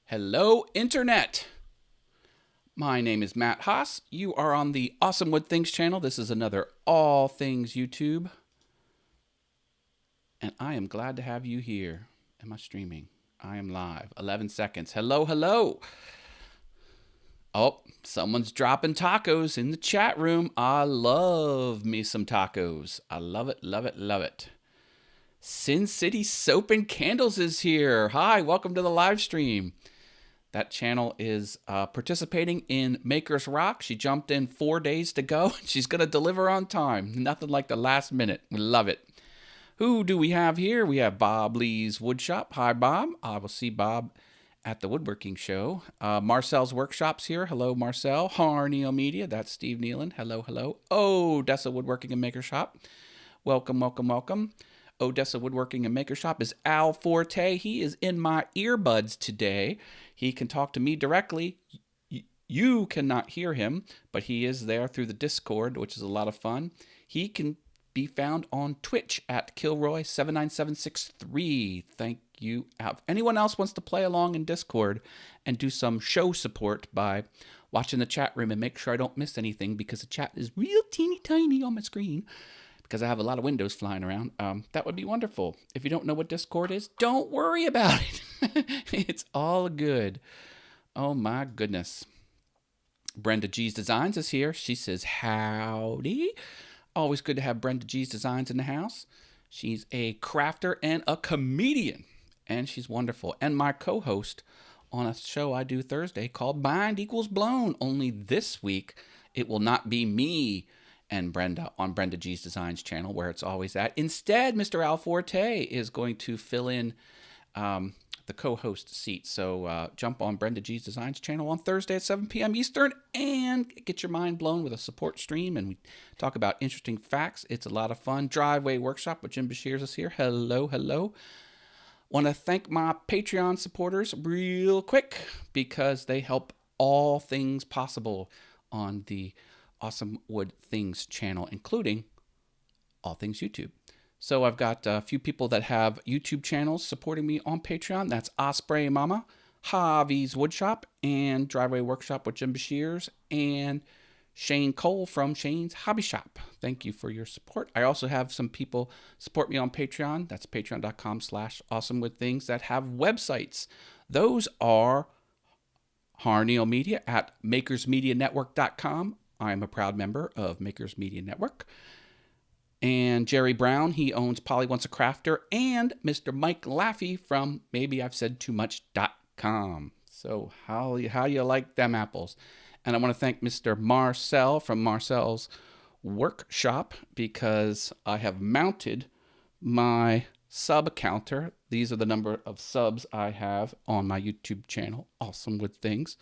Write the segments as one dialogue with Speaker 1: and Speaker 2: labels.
Speaker 1: Hello, Internet. My name is Matt Haas. You are on the Awesome Wood Things channel. This is another All Things YouTube. And I am glad to have you here. Am I streaming? I am live. 11 seconds. Hello, hello. Oh, someone's dropping tacos in the chat room. I love me some tacos. I love it, love it, love it. Sin City Soap and Candles is here. Hi, welcome to the live stream. That channel is participating in Makers Rock. She jumped in 4 days to go. She's going to deliver on time. Nothing like the last minute. We love it. Who do we have here? We have Bob Lee's Woodshop. Hi, Bob. I will see Bob at the woodworking show. Marcel's Workshops here. Hello, Marcel. Harneo Media. That's Steve Nealon. Hello, hello. Odessa Woodworking and Maker Shop. Welcome, welcome, welcome. Odessa Woodworking and Maker Shop is Al Forte. He is in my earbuds today. He can talk to me directly. You cannot hear him, but he is there through the Discord, which is a lot of fun. He can be found on Twitch at Kilroy79763. Thank you, Al. If anyone else wants to play along in Discord and do some show support by watching the chat room and make sure I don't miss anything because the chat is real teeny tiny on my screen, because I have a lot of windows flying around, that would be wonderful. If you don't know what Discord is, don't worry about it. It's all good. Oh, my goodness. Brenda G's Designs is here. She says, howdy. Always good to have Brenda G's Designs in the house. She's a crafter and a comedian, and she's wonderful. And my co-host on a show I do Thursday called Bind Equals Blown. Only this week, it will not be me and Brenda on Brenda G's Designs channel, where it's always at. Instead, Mr. Al Forte is going to fill in the co-host seat. So jump on Brenda G's Designs channel on Thursday at 7 p.m. Eastern and get your mind blown with a support stream. And we talk about interesting facts. It's a lot of fun. Driveway Workshop with Jim Bashirs is here. Hello, hello. Want to thank my Patreon supporters real quick because they help all things possible on the Awesome Wood Things channel, including All Things YouTube. So I've got a few people that have YouTube channels supporting me on Patreon. That's Osprey Mama, Javi's Woodshop, and Driveway Workshop with Jim Bashirs, and Shane Cole from Shane's Hobby Shop. Thank you for your support. I also have some people support me on Patreon. That's patreon.com/awesomewoodthings that have websites. Those are Harneo Media at makersmedianetwork.com. I am a proud member of Makers Media Network. And Jerry Brown, he owns Polly Wants a Crafter, and Mr. Mike Laffey from maybeI've said too much.com. So how you like them apples? And I want to thank Mr. Marcel from Marcel's Workshop because I have mounted my sub counter. These are the number of subs I have on my YouTube channel, Awesome Wood Things.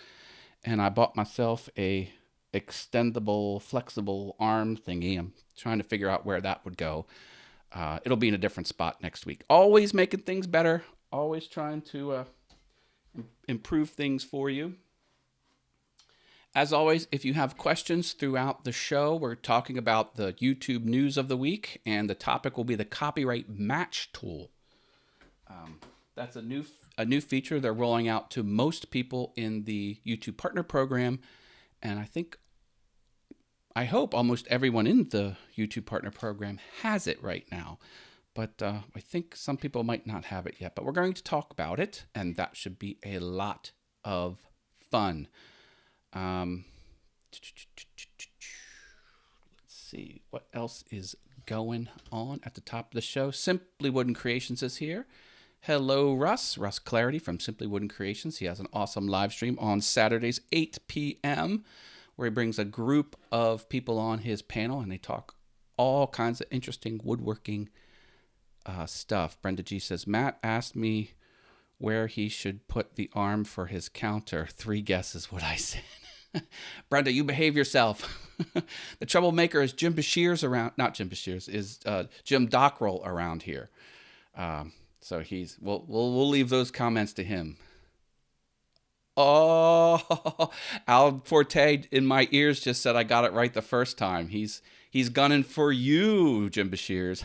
Speaker 1: And I bought myself a extendable, flexible arm thingy. I'm trying to figure out where that would go. It'll be in a different spot next week. Always making things better. Always trying to improve things for you. As always, if you have questions throughout the show, we're talking about the YouTube news of the week, and the topic will be the copyright match tool. That's a new feature they're rolling out to most people in the YouTube Partner Program, and I hope almost everyone in the YouTube Partner Program has it right now. But I think some people might not have it yet. But we're going to talk about it, and that should be a lot of fun. Let's see what else is going on at the top of the show. Simply Wooden Creations is here. Hello, Russ. Russ Clarity from Simply Wooden Creations. He has an awesome live stream on Saturdays, 8 p.m., where he brings a group of people on his panel, and they talk all kinds of interesting woodworking stuff. Brenda G says, Matt asked me where he should put the arm for his counter. 3 guesses what I said. Brenda, you behave yourself. The troublemaker is Jim Bashirs around, not Jim Bashirs, is Jim Dockrell around here. So we'll leave those comments to him. Oh, Al Forte in my ears just said I got it right the first time. He's He's gunning for you, Jim Bashirs.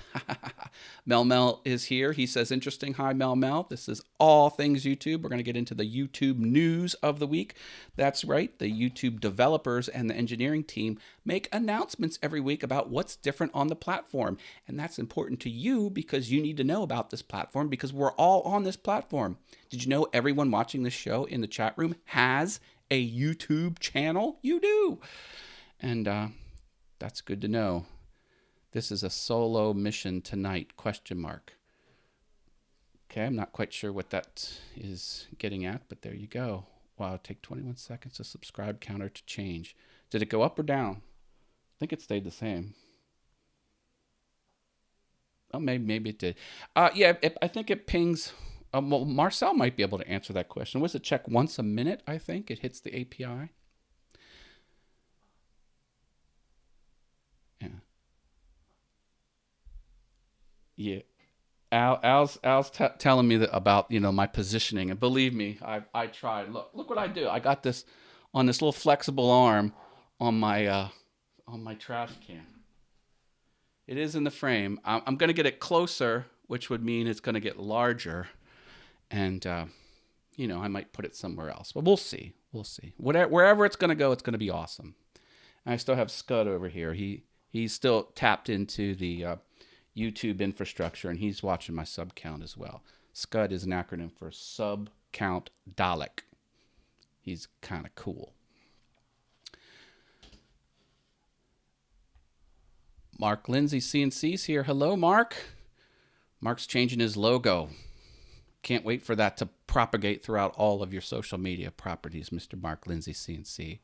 Speaker 1: Mel is here. He says, interesting. Hi, Mel. This is All Things YouTube. We're going to get into the YouTube news of the week. That's right. The YouTube developers and the engineering team make announcements every week about what's different on the platform. And that's important to you because you need to know about this platform because we're all on this platform. Did you know everyone watching this show in the chat room has a YouTube channel? You do. And that's good to know. This is a solo mission tonight, ? Okay, I'm not quite sure what that is getting at, but there you go. Wow, take 21 seconds to subscribe counter to change. Did it go up or down? I think it stayed the same. Oh, maybe it did. Yeah, I think it pings. Well, Marcel might be able to answer that question. Was it check once a minute, I think? It hits the API. Yeah. Al's telling me about my positioning, and believe me, I tried. Look what I do. I got this on this little flexible arm on my trash can. It is in the frame. I'm going to get it closer, which would mean it's going to get larger, and I might put it somewhere else, but we'll see. We'll see. Wherever it's going to be awesome. And I still have Scud over here. He's still tapped into the YouTube infrastructure, and he's watching my sub count as well. Scud is an acronym for Sub Count Dalek. He's kind of cool. Mark Lindsay CNC's here. Hello, Mark. Mark's changing his logo. Can't wait for that to propagate throughout all of your social media properties, Mr. Mark Lindsay CNC.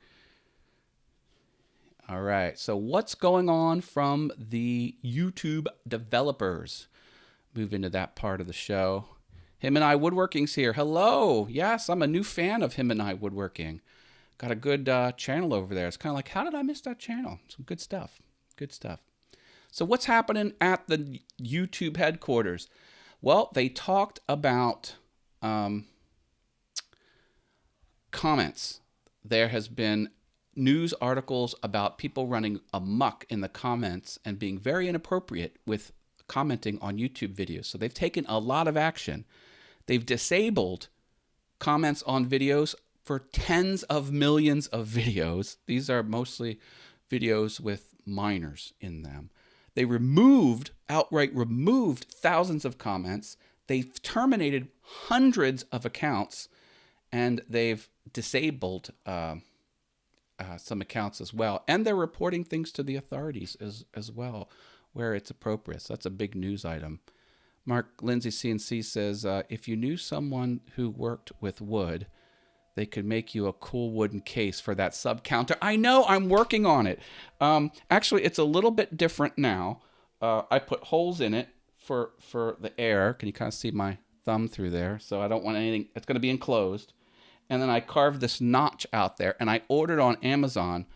Speaker 1: All right, so what's going on from the YouTube developers? Move into that part of the show. Him and I Woodworking's here. Hello. Yes, I'm a new fan of Him and I Woodworking. Got a good channel over there. It's kind of like, how did I miss that channel? Some good stuff. Good stuff. So what's happening at the YouTube headquarters? Well, they talked about comments. There has been news articles about people running amok in the comments and being very inappropriate with commenting on YouTube videos. So they've taken a lot of action. They've disabled comments on videos for tens of millions of videos. These are mostly videos with minors in them. They outright removed thousands of comments. They've terminated hundreds of accounts, and they've disabled some accounts as well. And they're reporting things to the authorities as well, where it's appropriate. So that's a big news item. Mark Lindsay CNC says, if you knew someone who worked with wood, they could make you a cool wooden case for that sub counter. I know, I'm working on it. Actually, it's a little bit different now. I put holes in it for the air. Can you kind of see my thumb through there? So I don't want anything, it's going to be enclosed. And then I carved this notch out there, and I ordered on Amazon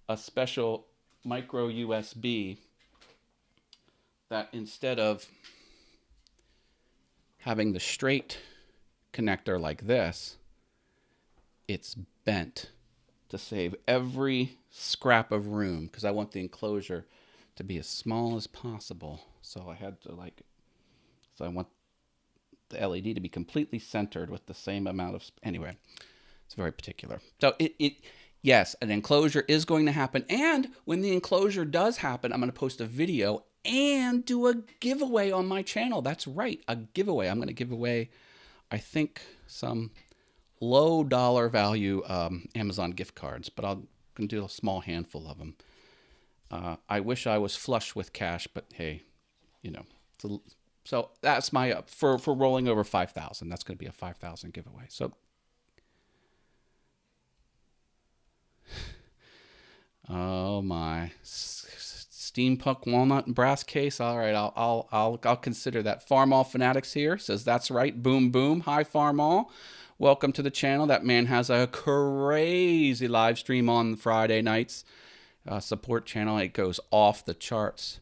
Speaker 1: a special micro USB that instead of having the straight connector like this, it's bent to save every scrap of room because I want the enclosure to be as small as possible. So I had to so I want the LED to be completely centered with the same amount of, anyway, it's very particular. So yes, an enclosure is going to happen. And when the enclosure does happen, I'm going to post a video and do a giveaway on my channel. That's right, a giveaway. I'm going to give away, I think, some low dollar value Amazon gift cards, but I'm going to do a small handful of them. I wish I was flush with cash, but hey, so that's my for rolling over 5,000. That's going to be a 5,000 giveaway. So, oh my, steampunk walnut and brass case. All right, I'll consider that. Farmall Fanatics here says that's right. Boom boom. Hi Farmall. Welcome to the channel. That man has a crazy live stream on Friday nights. Support channel. It goes off the charts.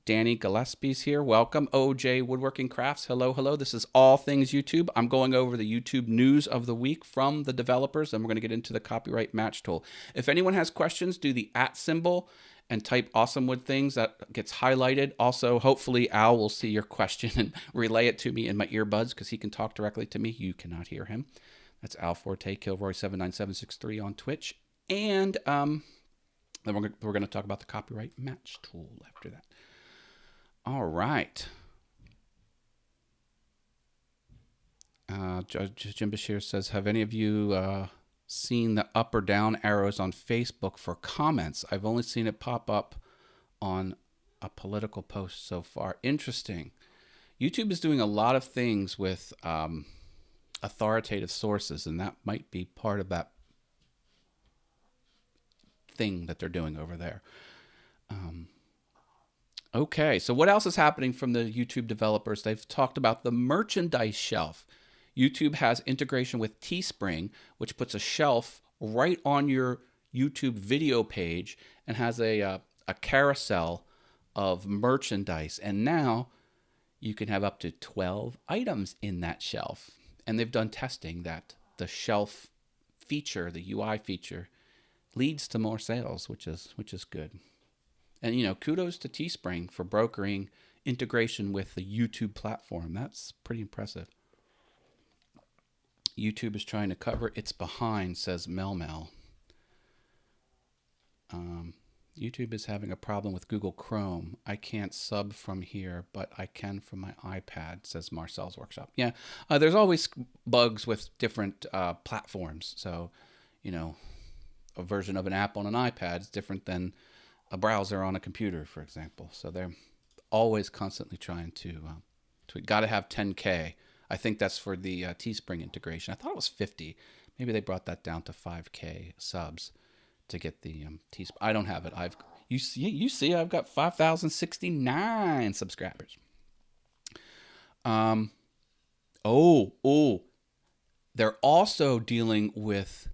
Speaker 1: Danny Gillespie's here. Welcome. OJ Woodworking Crafts. Hello, hello. This is All Things YouTube. I'm going over the YouTube news of the week from the developers, and we're going to get into the copyright match tool. If anyone has questions, do the @ symbol and type awesome wood things, that gets highlighted. Also, hopefully Al will see your question and relay it to me in my earbuds because he can talk directly to me. You cannot hear him. That's Al Forte, Kilroy79763 on Twitch. And then we're going to talk about the copyright match tool after that. All right. Jim Bashir says, have any of you seen the up or down arrows on Facebook for comments? I've only seen it pop up on a political post so far. Interesting. YouTube is doing a lot of things with authoritative sources, and that might be part of that thing that they're doing over there. Okay, so what else is happening from the YouTube developers? They've talked about the merchandise shelf. YouTube has integration with Teespring, which puts a shelf right on your YouTube video page and has a carousel of merchandise. And now you can have up to 12 items in that shelf. And they've done testing that the shelf feature, the UI feature, leads to more sales, which is good. And, you know, kudos to Teespring for brokering integration with the YouTube platform. That's pretty impressive. YouTube is trying to cover its behind, says Mel. YouTube is having a problem with Google Chrome. I can't sub from here, but I can from my iPad, says Marcel's Workshop. Yeah, there's always bugs with different platforms. So, you know, a version of an app on an iPad is different than a browser on a computer, for example. So they're always constantly trying to got to have 10K. I think that's for the Teespring integration. I thought it was 50. Maybe they brought that down to 5K subs to get the Teespring. I don't have it. You see, I've got 5,069 subscribers. They're also dealing with.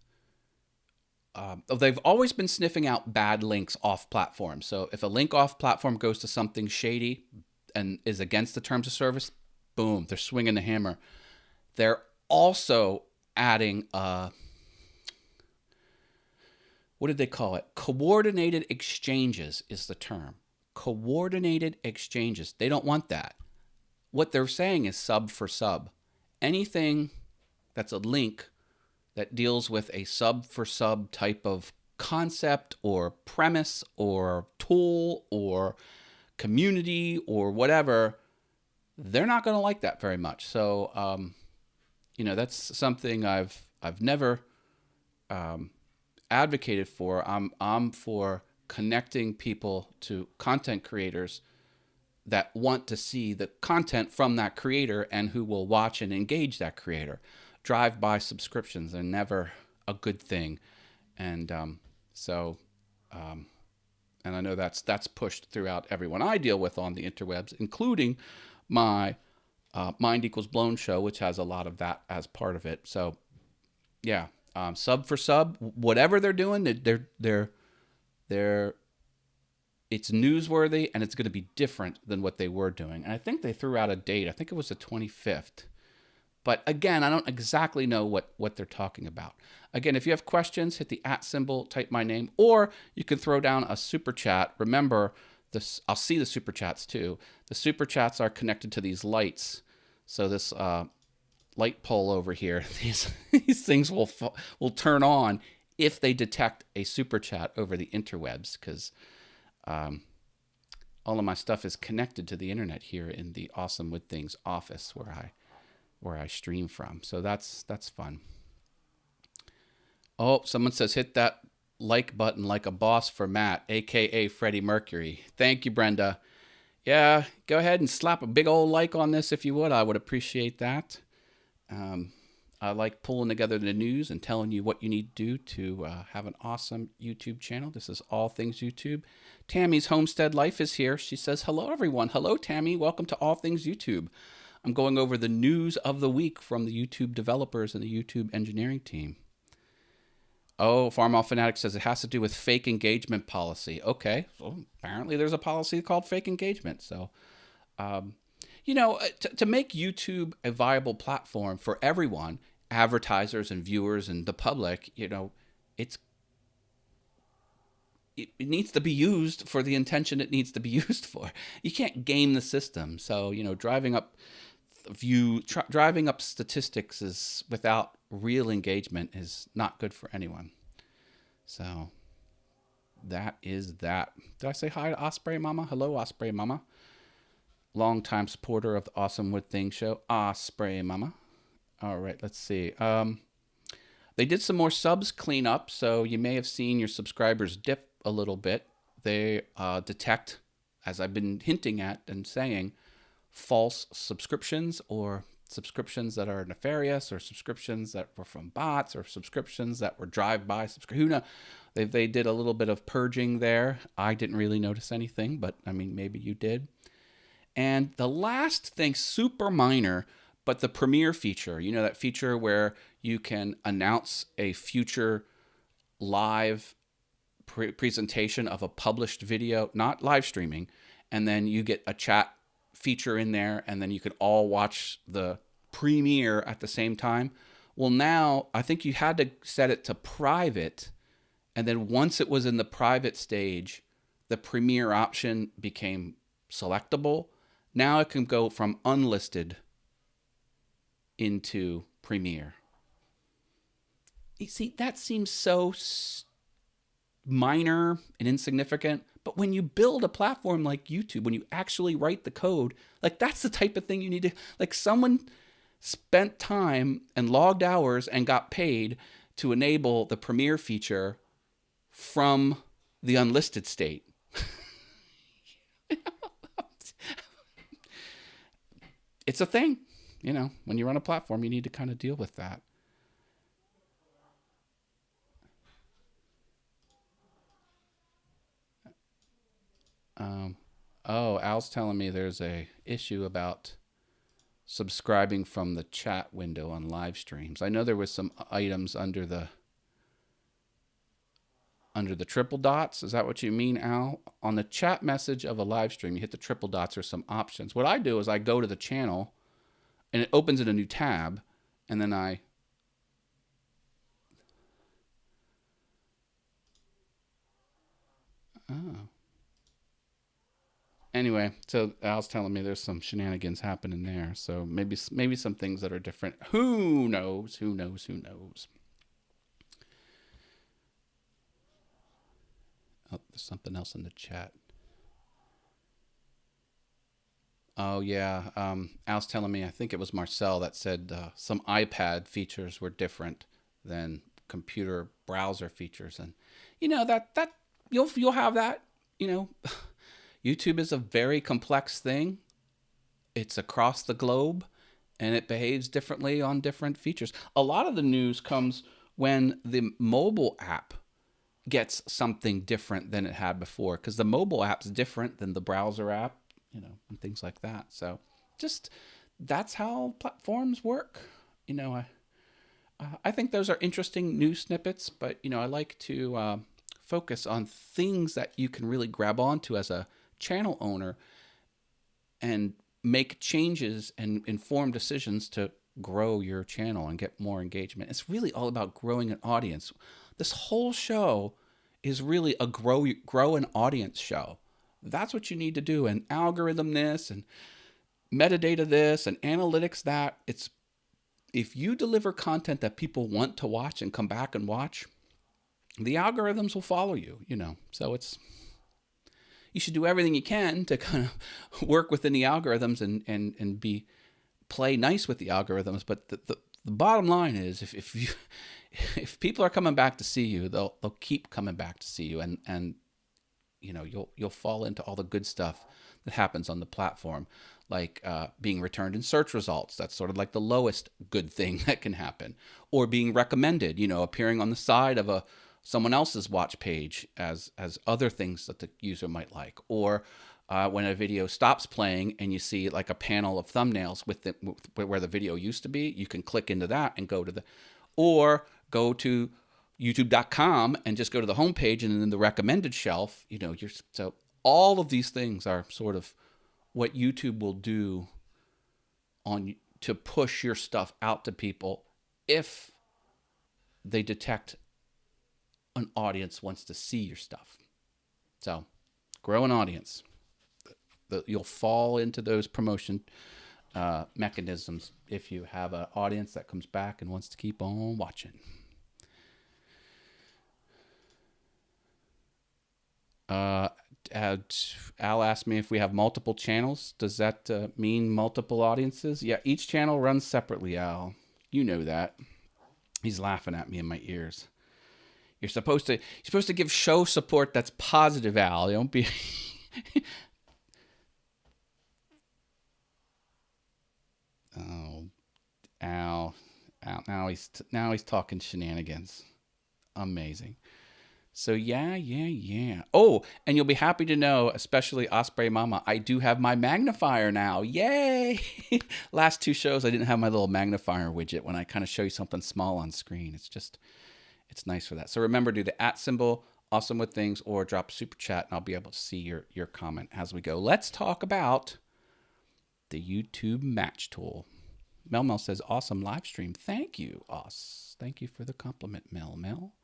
Speaker 1: They've always been sniffing out bad links off platform. So if a link off platform goes to something shady and is against the terms of service, boom, they're swinging the hammer. They're also adding, what did they call it? Coordinated exchanges is the term. Coordinated exchanges. They don't want that. What they're saying is sub for sub. Anything that's a link that deals with a sub for sub type of concept or premise or tool or community or whatever, they're not going to like that very much. So, you know, that's something I've never advocated for. I'm for connecting people to content creators that want to see the content from that creator and who will watch and engage that creator. Drive-by subscriptions are never a good thing. And and I know that's pushed throughout everyone I deal with on the interwebs, including my Mind Equals Blown show, which has a lot of that as part of it. So, yeah, sub for sub, whatever they're doing, they're it's newsworthy and it's going to be different than what they were doing. And I think they threw out a date. I think it was the 25th. But again, I don't exactly know what they're talking about. Again, if you have questions, hit the @ symbol, type my name, or you can throw down a super chat. Remember, I'll see the super chats too. The super chats are connected to these lights. So this light pole over here, these things will turn on if they detect a super chat over the interwebs, because all of my stuff is connected to the internet here in the Awesome Wood Things office where I stream from. So that's fun. Oh, someone says hit that like button like a boss for Matt, aka Freddie Mercury. Thank you, Brenda. Yeah, go ahead and slap a big old like on this if you would. I would appreciate that. I like pulling together the news and telling you what you need to do to have an awesome YouTube channel. This is All Things YouTube. Tammy's Homestead Life is here. She says, hello, everyone. Hello, Tammy. Welcome to All Things YouTube. I'm going over the news of the week from the YouTube developers and the YouTube engineering team. Oh, Farmall Fanatic says it has to do with fake engagement policy. Okay, so apparently there's a policy called fake engagement. So, you know, to make YouTube a viable platform for everyone, advertisers and viewers and the public, you know, it needs to be used for the intention it needs to be used for. You can't game the system. So, driving up statistics is without real engagement is not good for anyone. So that is that. Did I say hi to Osprey Mama? Hello, Osprey Mama. Longtime supporter of the Awesome Wood Thing show, Osprey Mama. All right, let's see. They did some more subs cleanup, so you may have seen your subscribers dip a little bit. They detect, as I've been hinting at and saying, false subscriptions or subscriptions that are nefarious or subscriptions that were from bots or subscriptions that were drive-by subscriptions. Who knows? They did a little bit of purging there. I didn't really notice anything, but I mean, maybe you did. And the last thing, super minor, but the premiere feature, that feature where you can announce a future live presentation of a published video, not live streaming, and then you get a chat feature in there, and then you can all watch the premiere at the same time. Well, now I think you had to set it to private, and then once it was in the private stage, the premiere option became selectable. Now it can go from unlisted into premiere. You see, that seems so minor and insignificant, but when you build a platform like YouTube, when you actually write the code, like that's the type of thing you need to, like someone spent time and logged hours and got paid to enable the premiere feature from the unlisted state. It's a thing, when you run a platform, you need to kind of deal with that. Al's telling me there's a issue about subscribing from the chat window on live streams. I know there was some items under the triple dots. Is that what you mean, Al? On the chat message of a live stream, you hit the triple dots or some options. What I do is I go to the channel and it opens in a new tab, and then Anyway, so Al's telling me there's some shenanigans happening there. So maybe some things that are different. Who knows? Who knows? Who knows? Oh, there's something else in the chat. Oh, yeah. Al's telling me, I think it was Marcel that said some iPad features were different than computer browser features. And, that you'll have that, YouTube is a very complex thing. It's across the globe, and it behaves differently on different features. A lot of the news comes when the mobile app gets something different than it had before, because the mobile app's different than the browser app, and things like that. So just that's how platforms work. I think those are interesting news snippets, but, I like to focus on things that you can really grab onto as a channel owner and make changes and informed decisions to grow your channel and get more engagement. It's really all about growing an audience. This whole show is really a grow an audience show. That's what you need to do. And algorithm this and metadata this and analytics that. It's if you deliver content that people want to watch and come back and watch, the algorithms will follow you, So you should do everything you can to kind of work within the algorithms and play nice with the algorithms. But the bottom line is, if people are coming back to see you, they'll keep coming back to see you, and you'll fall into all the good stuff that happens on the platform, like being returned in search results. That's sort of like the lowest good thing that can happen, or being recommended. Appearing on the side of someone else's watch page as other things that the user might like, or when a video stops playing and you see like a panel of thumbnails where the video used to be, you can click into that and go to youtube.com and just go to the homepage, and then the recommended shelf, so all of these things are sort of what YouTube will do to push your stuff out to people if they detect an audience wants to see your stuff. So grow an audience. You'll fall into those promotion mechanisms if you have an audience that comes back and wants to keep on watching. Al asked me if we have multiple channels. Does that mean multiple audiences? Yeah, each channel runs separately, Al. You know that. He's laughing at me in my ears. You're supposed to give show support that's positive, Al. Don't be. Oh, Al. Now he's talking shenanigans. Amazing. So yeah. Oh, and you'll be happy to know, especially Osprey Mama, I do have my magnifier now. Yay! Last 2 shows I didn't have my little magnifier widget when I kind of show you something small on screen. It's nice for that. So remember, do the @ symbol, awesome with things, or drop super chat, and I'll be able to see your comment as we go. Let's talk about the YouTube match tool. Mel says, awesome live stream. Thank you, Os. Thank you for the compliment, Mel.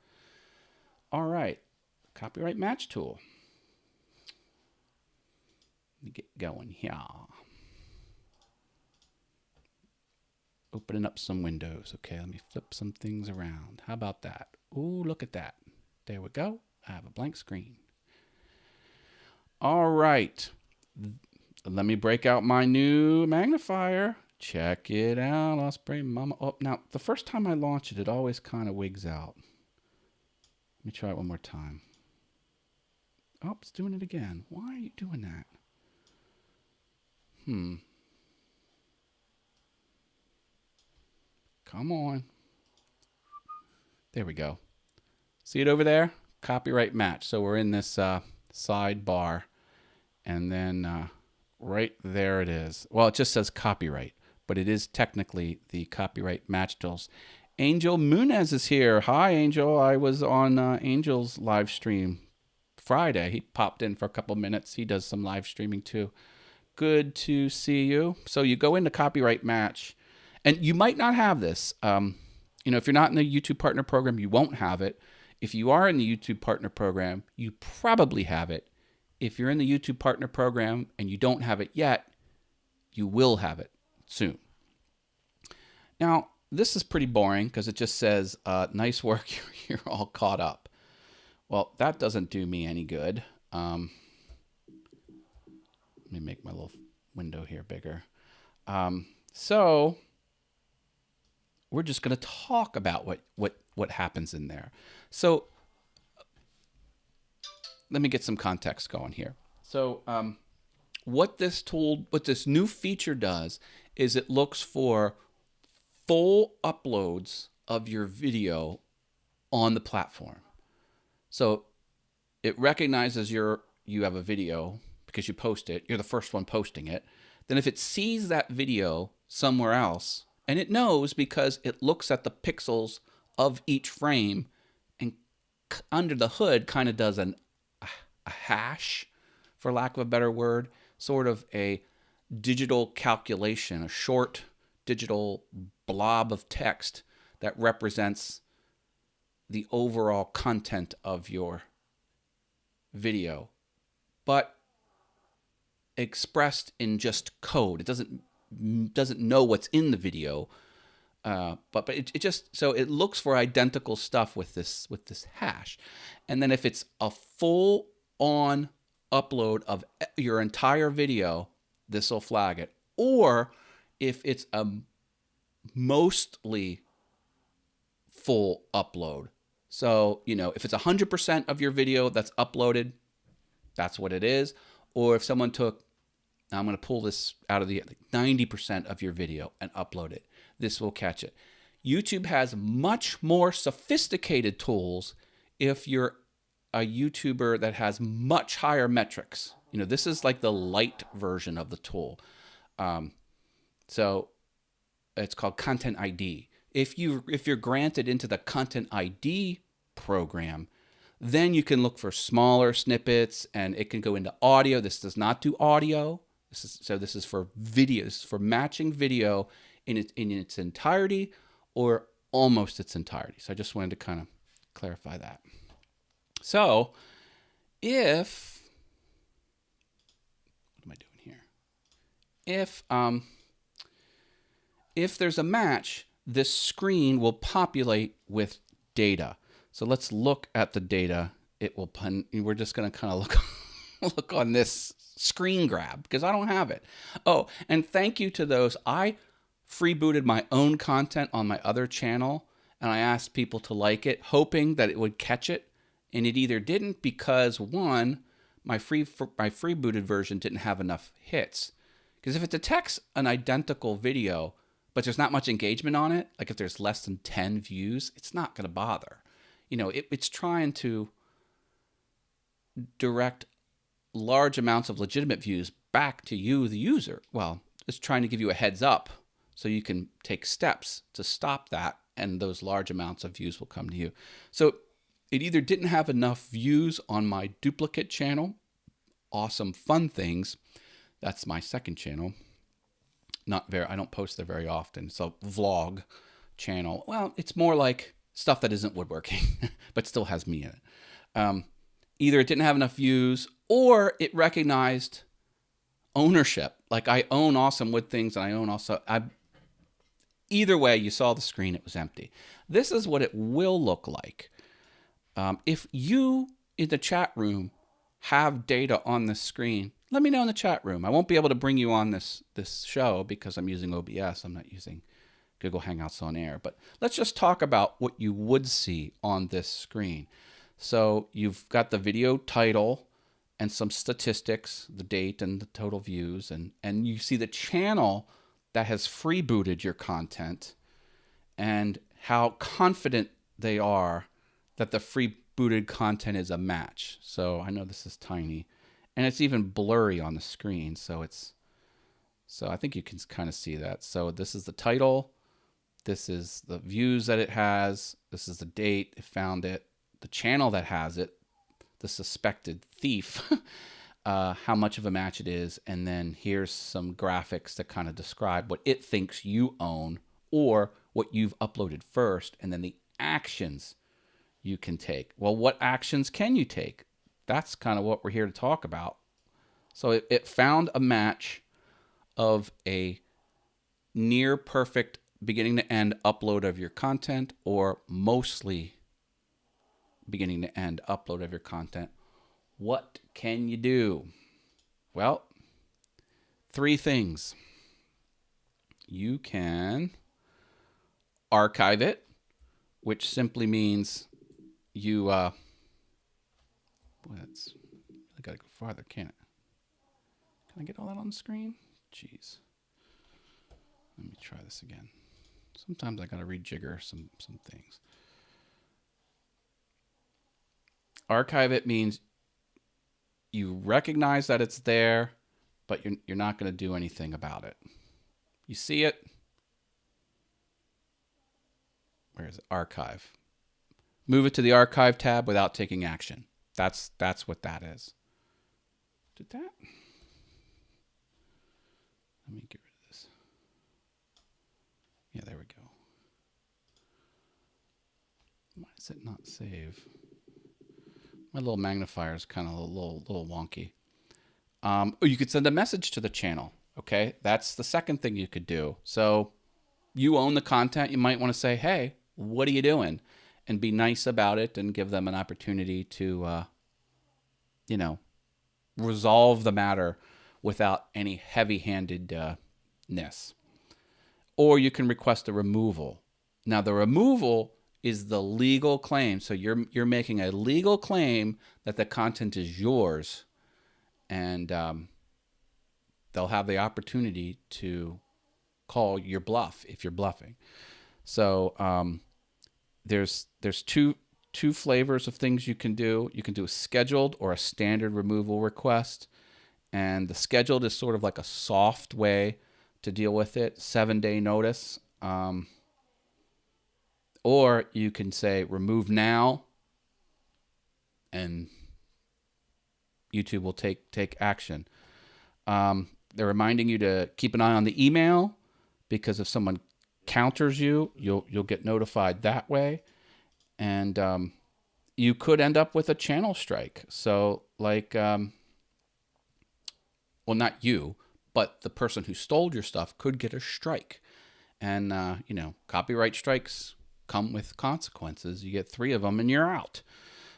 Speaker 1: All right, copyright match tool. Let me get going here. Opening up some windows. Okay, let me flip some things around. How about that? Ooh, look at that. There we go. I have a blank screen. All right. Let me break out my new magnifier. Check it out, Osprey Mama. Oh, now, the first time I launch it, it always kind of wigs out. Let me try it one more time. Oh, it's doing it again. Why are you doing that? Come on. There we go. See it over there? Copyright match. So we're in this sidebar. And then right there it is. Well, it just says copyright, but it is technically the copyright match tools. Angel Munez is here. Hi, Angel. I was on Angel's live stream Friday. He popped in for a couple minutes. He does some live streaming too. Good to see you. So you go into copyright match, and you might not have this. If you're not in the YouTube Partner Program, you won't have it. If you are in the YouTube Partner Program, you probably have it. If you're in the YouTube Partner Program and you don't have it yet, you will have it soon. Now, this is pretty boring because it just says, nice work, you're all caught up. Well, that doesn't do me any good. Let me make my little window here bigger. So we're just going to talk about what happens in there. So let me get some context going here. So what this new feature does is it looks for full uploads of your video on the platform. So it recognizes you have a video because you post it. You're the first one posting it. Then if it sees that video somewhere else, and it knows because it looks at the pixels of each frame and under the hood kind of does a hash, for lack of a better word, sort of a digital calculation, a short digital blob of text that represents the overall content of your video, but expressed in just code. It doesn't know what's in the video, but it just, so it looks for identical stuff with this hash. And then if it's a full on upload of your entire video, this will flag it. Or if it's a mostly full upload, so if it's 100% of your video that's uploaded, that's what it is. Or if someone took, now I'm going to pull this out of the 90% of your video and upload it, this will catch it. YouTube has much more sophisticated tools if you're a YouTuber that has much higher metrics. This is like the light version of the tool. So it's called Content ID. If you're granted into the Content ID program, then you can look for smaller snippets, and it can go into audio. This does not do audio. This is for video. This is for matching video in its entirety or almost its entirety. So I just wanted to kind of clarify that. So If, what am I doing here? If there's a match, this screen will populate with data. So let's look at the data. We're just going to kind of look on this screen grab because I don't have it. Oh, and thank you to those. I freebooted my own content on my other channel, and I asked people to like it, hoping that it would catch it, and it either didn't because one, my freebooted version didn't have enough hits. Because if it detects an identical video, but there's not much engagement on it, like if there's less than 10 views, it's not going to bother. You know, it's trying to direct large amounts of legitimate views back to you, the user. Well, it's trying to give you a heads up so you can take steps to stop that, and those large amounts of views will come to you. So it either didn't have enough views on my duplicate channel, Awesome Fun Things. That's my second channel. I don't post there very often. It's a vlog channel. Well, it's more like stuff that isn't woodworking, but still has me in it. Either it didn't have enough views or it recognized ownership. Like I own Awesome Wood Things and I own either way, you saw the screen, it was empty. This is what it will look like. If you in the chat room have data on the screen, let me know in the chat room. I won't be able to bring you on this show because I'm using OBS. I'm not using Google Hangouts on air. But let's just talk about what you would see on this screen. So you've got the video title and some statistics, the date and the total views, and you see the channel that has freebooted your content and how confident they are that the freebooted content is a match. So I know this is tiny. And it's even blurry on the screen, so I think you can kind of see that. So this is the title, this is the views that it has, this is the date it found it, the channel that has it, the suspected thief, how much of a match it is, and then here's some graphics that kind of describe what it thinks you own or what you've uploaded first, and then the actions you can take. Well, what actions can you take? That's kind of what we're here to talk about. So it found a match of a near perfect beginning to end upload of your content or mostly beginning to end upload of your content. What can you do? Well, 3 things. You can archive it, which simply means you boy, I gotta go farther, can't it? Can I get all that on the screen? Jeez. Let me try this again. Sometimes I gotta rejigger some things. Archive it means you recognize that it's there, but you're not gonna do anything about it. You see it. Where is it? Archive. Move it to the archive tab without taking action. That's what that is. Did that? Let me get rid of this. Yeah, there we go. Why does it not save? My little magnifier is kind of a little wonky. Oh, you could send a message to the channel. Okay, that's the second thing you could do. So you own the content. You might want to say, hey, what are you doing? And be nice about it and give them an opportunity to, resolve the matter without any heavy-handedness. Or you can request a removal. Now, the removal is the legal claim. So you're making a legal claim that the content is yours, and they'll have the opportunity to call your bluff if you're bluffing. So there's two flavors of things you can do. You can do a scheduled or a standard removal request. And the scheduled is sort of like a soft way to deal with it, 7-day notice. Or you can say remove now, and YouTube will take action. They're reminding you to keep an eye on the email, because if someone counters you, you'll get notified that way. And you could end up with a channel strike. So like, well, not you, but the person who stole your stuff could get a strike. And, you know, copyright strikes come with consequences. You get 3 of them and you're out.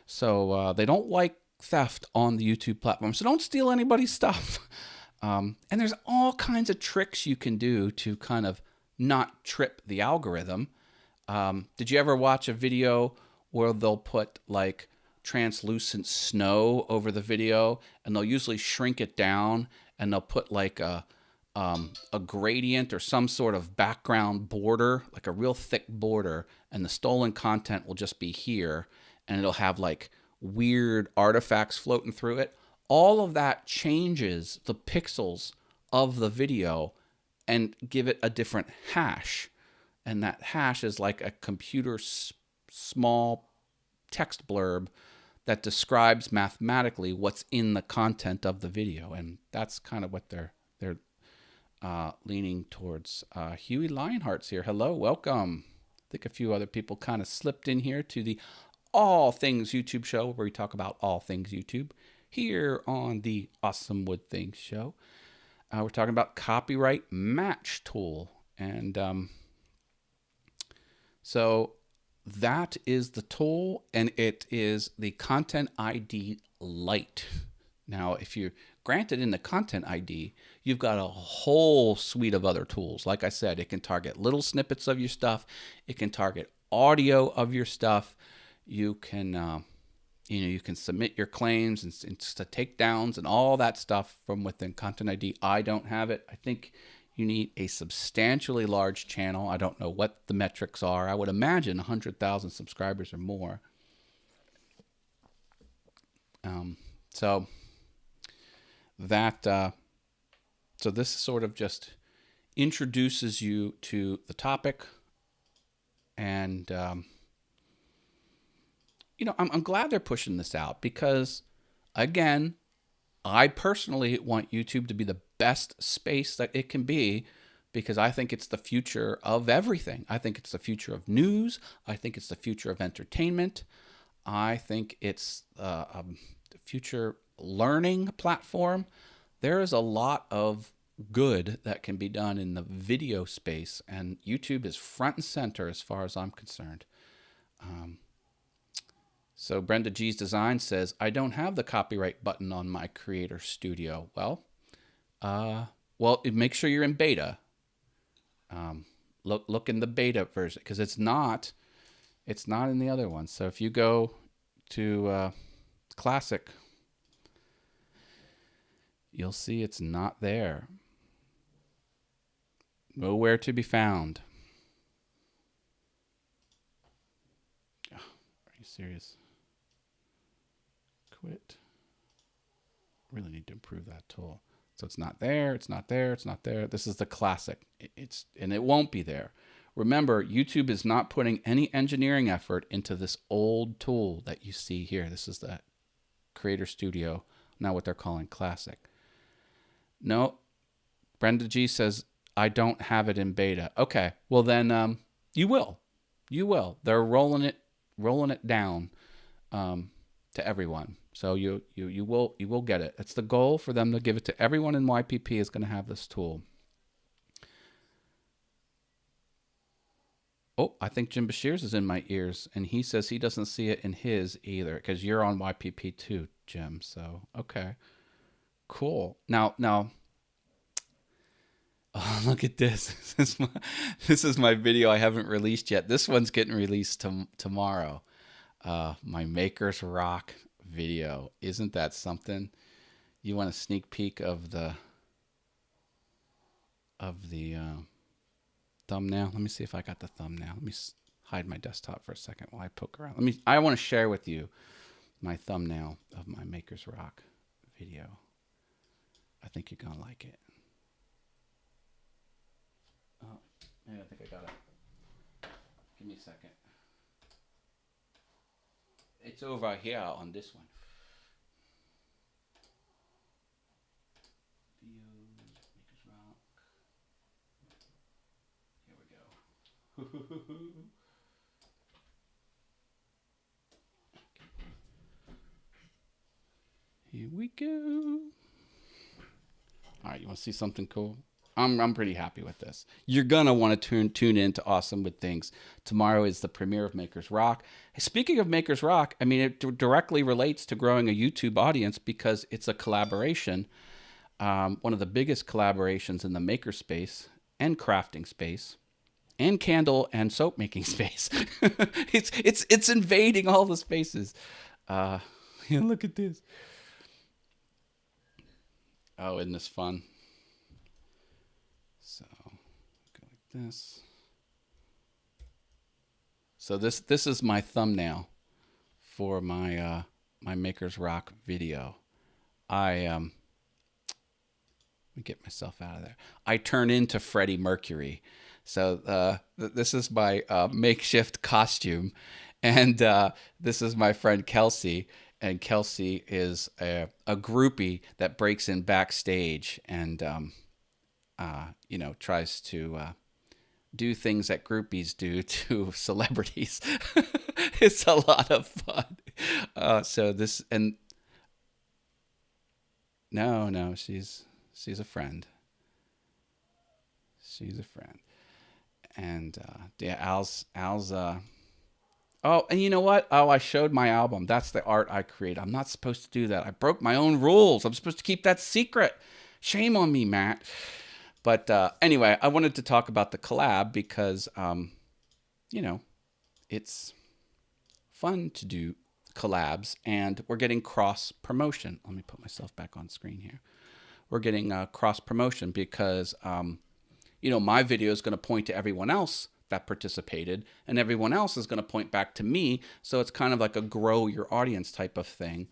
Speaker 1: So they don't like theft on the YouTube platform. So don't steal anybody's stuff. And there's all kinds of tricks you can do to kind of not trip the algorithm. Did you ever watch a video where they'll put like translucent snow over the video, and they'll usually shrink it down, and they'll put like a gradient or some sort of background border, like a real thick border, and the stolen content will just be here, and it'll have like weird artifacts floating through it. All of that changes the pixels of the video and give it a different hash. And that hash is like a computer small text blurb that describes mathematically what's in the content of the video. And that's kind of what they're leaning towards. Huey Lionheart's here. Hello, welcome. I think a few other people kind of slipped in here to the All Things YouTube show, where we talk about all things YouTube here on the Awesome Wood Things show. We're talking about copyright match tool. And so that is the tool, and it is the Content ID Lite. Now, if you're granted in the Content ID, you've got a whole suite of other tools. Like I said, it can target little snippets of your stuff. It can target audio of your stuff. You can, you can submit your claims and takedowns and all that stuff from within Content ID. I don't have it. I think you need a substantially large channel. I don't know what the metrics are. I would imagine 100,000 subscribers or more. So this sort of just introduces you to the topic, and I'm glad they're pushing this out, because again, I personally want YouTube to be the best space that it can be, because I think it's the future of everything. I think it's the future of news. I think it's the future of entertainment. I think it's the future learning platform. There is a lot of good that can be done in the video space, and YouTube is front and center as far as I'm concerned. So Brenda G's Design says, I don't have the copyright button on my Creator Studio. Well, make sure you're in beta. Look in the beta version, because it's not in the other one. So if you go to Classic, you'll see it's not there. Nowhere to be found. Oh, are you serious? Quit. Really need to improve that tool. So it's not there, it's not there, it's not there. This is the Classic. And it won't be there. Remember, YouTube is not putting any engineering effort into this old tool that you see here. This is the Creator Studio, now what they're calling Classic. No, Brenda G says, I don't have it in beta. Okay, well then you will. You will. They're rolling it down to everyone. So you will get it. It's the goal for them to give it to everyone in YPP is going to have this tool. Oh, I think Jim Bashir's is in my ears, and he says he doesn't see it in his either, because you're on YPP too, Jim. So okay, cool. Now, oh, look at this. This is my video I haven't released yet. This one's getting released tomorrow. My Makers Rock video. Isn't that something? You want a sneak peek of the thumbnail? Let me see if I got the thumbnail. Let me hide my desktop for a second while I poke around. I want to share with you my thumbnail of my Makers Rock video. I think you're gonna like it. Oh, yeah, I think I got it. Give me a second. It's over here on this one. Videos, Makers Rock. Here we go. Here we go. All right, you want to see something cool? I'm pretty happy with this. You're going to want to tune in to Awesome with Things. Tomorrow is the premiere of Makers Rock. Speaking of Makers Rock, I mean, it directly relates to growing a YouTube audience because it's a collaboration, one of the biggest collaborations in the maker space and crafting space and candle and soap making space. it's invading all the spaces. Look at this. Oh, isn't this fun? So go like this. So this is my thumbnail for my my Makers Rock video. Let me get myself out of there. I turn into Freddie Mercury. So this is my makeshift costume, and this is my friend Kelsey. And Kelsey is a groupie that breaks in backstage and tries to do things that groupies do to celebrities. It's a lot of fun. So this and no, she's a friend. She's a friend. And yeah, Al's oh, and you know what? Oh, I showed my album. That's the art I create. I'm not supposed to do that. I broke my own rules. I'm supposed to keep that secret. Shame on me, Matt. But anyway, I wanted to talk about the collab because, it's fun to do collabs, and we're getting cross promotion. Let me put myself back on screen here. We're getting cross promotion because, my video is going to point to everyone else that participated, and everyone else is going to point back to me. So it's kind of like a grow your audience type of thing.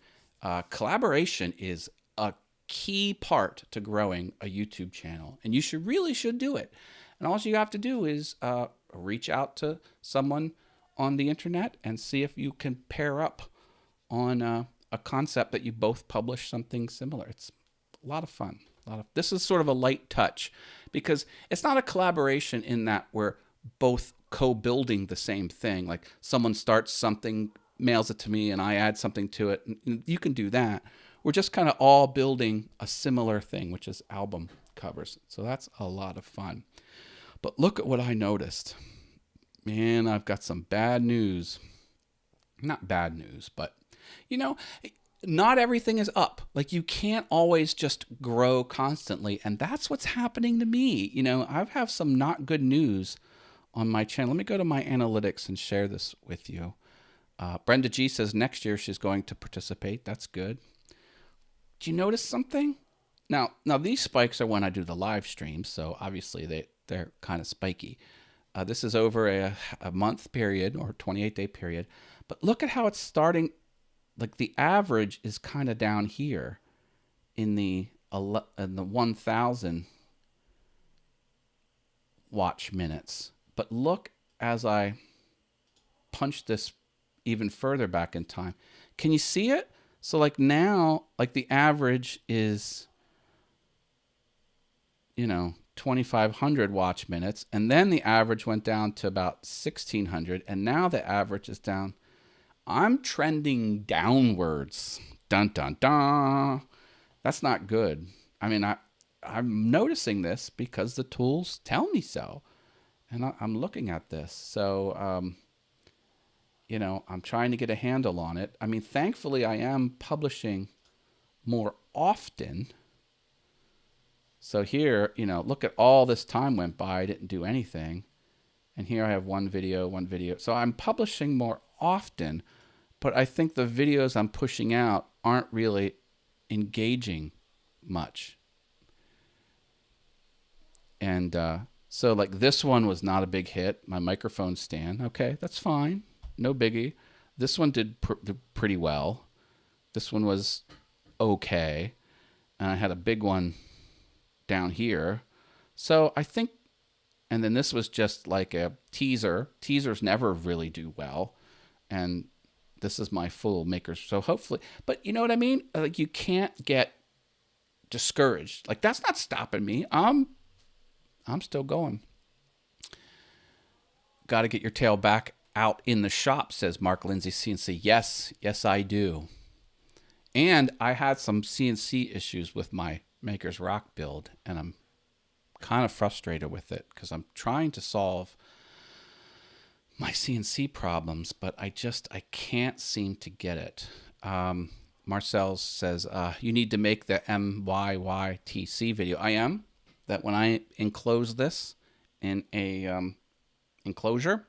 Speaker 1: Collaboration is a key part to growing a YouTube channel, and you really should do it. And all you have to do is reach out to someone on the internet and see if you can pair up on a concept that you both publish something similar. It's a lot of fun. This is sort of a light touch because it's not a collaboration in that we're both co-building the same thing. Like someone starts something, mails it to me, and I add something to it. And you can do that. We're just kind of all building a similar thing, which is album covers. So that's a lot of fun. But look at what I noticed. Man, I've got some bad news. Not bad news, but, not everything is up. Like you can't always just grow constantly. And that's what's happening to me. I have some not good news on my channel. Let me go to my analytics and share this with you. Brenda G says next year she's going to participate. That's good. Do you notice something? Now these spikes are when I do the live streams, so obviously they're kind of spiky. This is over a month period or 28-day period. But look at how it's starting. Like the average is kind of down here in the 1,000 watch minutes. But look as I punch this even further back in time. Can you see it? So like now, like the average is, 2,500 watch minutes. And then the average went down to about 1,600. And now the average is down. I'm trending downwards. Dun, dun, dun. That's not good. I mean, I'm noticing this because the tools tell me so. And I'm looking at this. So, I'm trying to get a handle on it. I mean, thankfully, I am publishing more often. So here, look at all this time went by. I didn't do anything. And here I have one video. So I'm publishing more often, but I think the videos I'm pushing out aren't really engaging much. And so like this one was not a big hit. My microphone stand. Okay, that's fine. No biggie. This one did pretty well. This one was okay. And I had a big one down here. So I think, and then this was just like a teaser. Teasers never really do well. And this is my full maker. So hopefully, but you know what I mean? Like you can't get discouraged. Like that's not stopping me. I'm still going. Got to get your tail back out in the shop, says Mark Lindsay CNC. Yes, I do. And I had some CNC issues with my Maker's Rock build, and I'm kind of frustrated with it because I'm trying to solve my CNC problems, but I can't seem to get it. Marcel says, you need to make the MYYTC video. I am. That when I enclose this in a enclosure,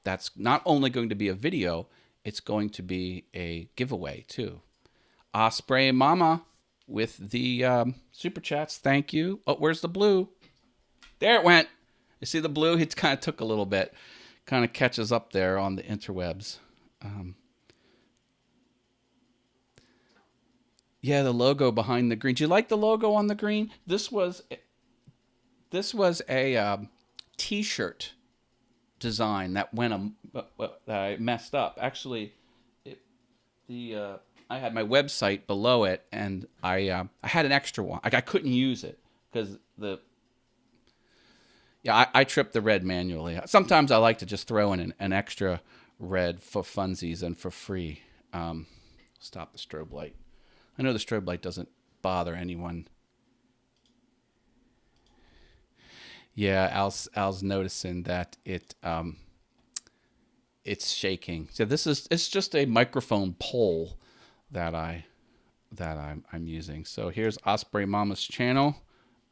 Speaker 1: that's not only going to be a video, it's going to be a giveaway too. Osprey Mama with the super chats. Thank you. Oh, where's the blue? There it went. You see the blue? It kind of took a little bit. Kind of catches up there on the interwebs. Yeah, the logo behind the green. Do you like the logo on the green? This was a T-shirt design that that I messed up. Actually, I had my website below it, and I had an extra one. Like I couldn't use it because I tripped the red manually. Sometimes I like to just throw in an extra red for funsies and for free. Stop the strobe light. I know the strobe light doesn't bother anyone. Yeah, Al's noticing that it's shaking. So it's just a microphone pole that I'm using. So here's Osprey Mama's channel.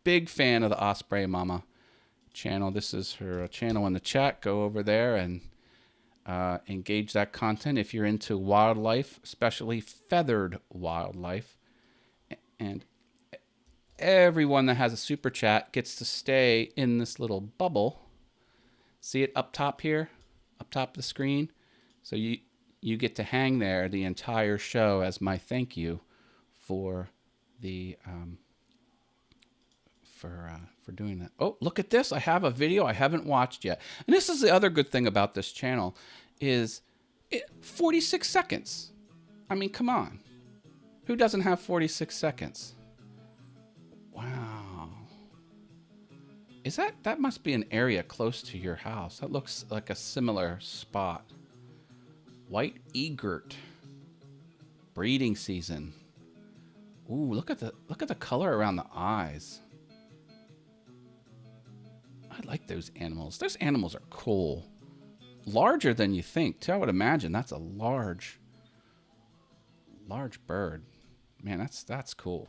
Speaker 1: Big fan of the Osprey Mama channel. This is her channel in the chat. Go over there and engage that content if you're into wildlife, especially feathered wildlife. And everyone that has a super chat gets to stay in this little bubble. See it up top here, up top of the screen? So you get to hang there the entire show as my thank you for the for doing that. Oh, look at this. I have a video I haven't watched yet. And this is the other good thing about this channel is 46 seconds. I mean, come on. Who doesn't have 46 seconds? Wow. Is that must be an area close to your house. That looks like a similar spot. White egret. Breeding season. Ooh, look at the color around the eyes. I like those animals. Those animals are cool. Larger than you think, too. I would imagine that's a large bird. Man, that's cool.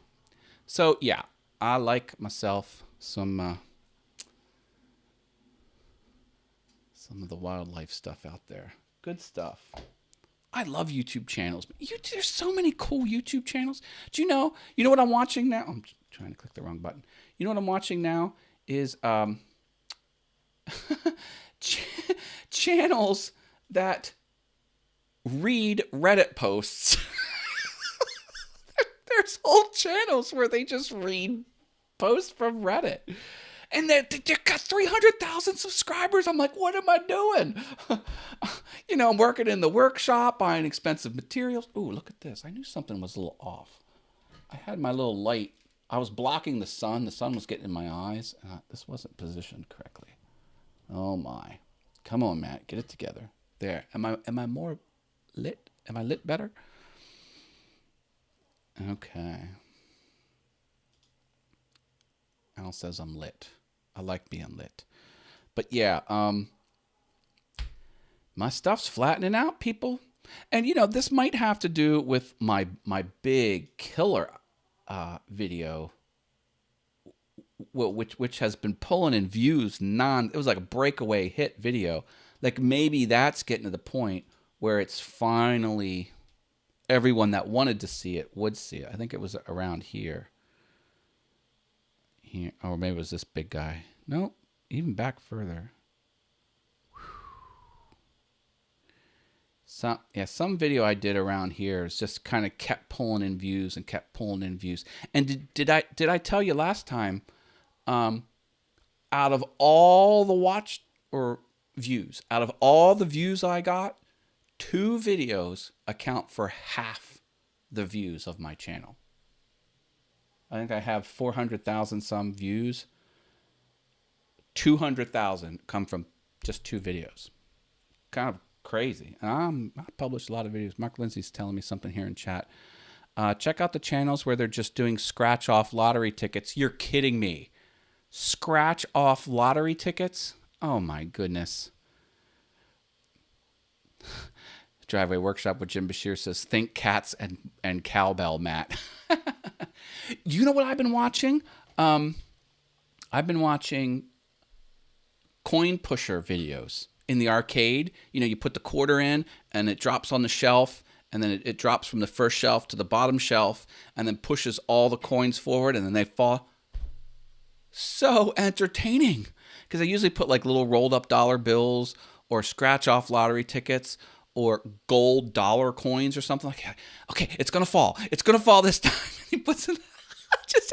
Speaker 1: So, yeah, I like myself some of the wildlife stuff out there. Good stuff. I love YouTube channels. There's so many cool YouTube channels. Do you know what I'm watching now? I'm trying to click the wrong button. You know what I'm watching now is channels that read Reddit posts. There's whole channels where they just read posts from Reddit. And they've got 300,000 subscribers. I'm like, what am I doing? I'm working in the workshop, buying expensive materials. Ooh, look at this. I knew something was a little off. I had my little light. I was blocking the sun. The sun was getting in my eyes. This wasn't positioned correctly. Oh, my. Come on, Matt. Get it together. There. Am I more lit? Am I lit better? Okay. Al says I'm lit. I like being lit. But yeah, my stuff's flattening out, people. And this might have to do with my big killer video, which has been pulling in views it was like a breakaway hit video. Like maybe that's getting to the point where it's finally everyone that wanted to see it would see it. I think it was around here. Or maybe it was this big guy. Nope, even back further. Some video I did around here is just kind of kept pulling in views and kept pulling in views. And did I tell you last time? Out of all the watch or views, out of all the views I got, 2 videos account for half the views of my channel. I think I have 400,000 some views. 200,000 come from just 2 videos. Kind of crazy. I publish a lot of videos. Mark Lindsay's telling me something here in chat. Check out the channels where they're just doing scratch off lottery tickets. You're kidding me. Scratch off lottery tickets? Oh my goodness. Driveway Workshop with Jim Bashir says, think cats and cowbell, Matt. You know what I've been watching? I've been watching coin pusher videos in the arcade. You know, you put the quarter in and it drops on the shelf, and then it drops from the first shelf to the bottom shelf and then pushes all the coins forward and then they fall. So entertaining, because I usually put like little rolled up dollar bills or scratch off lottery tickets or gold dollar coins or something like that. Okay, it's going to fall. It's going to fall this time. He puts it.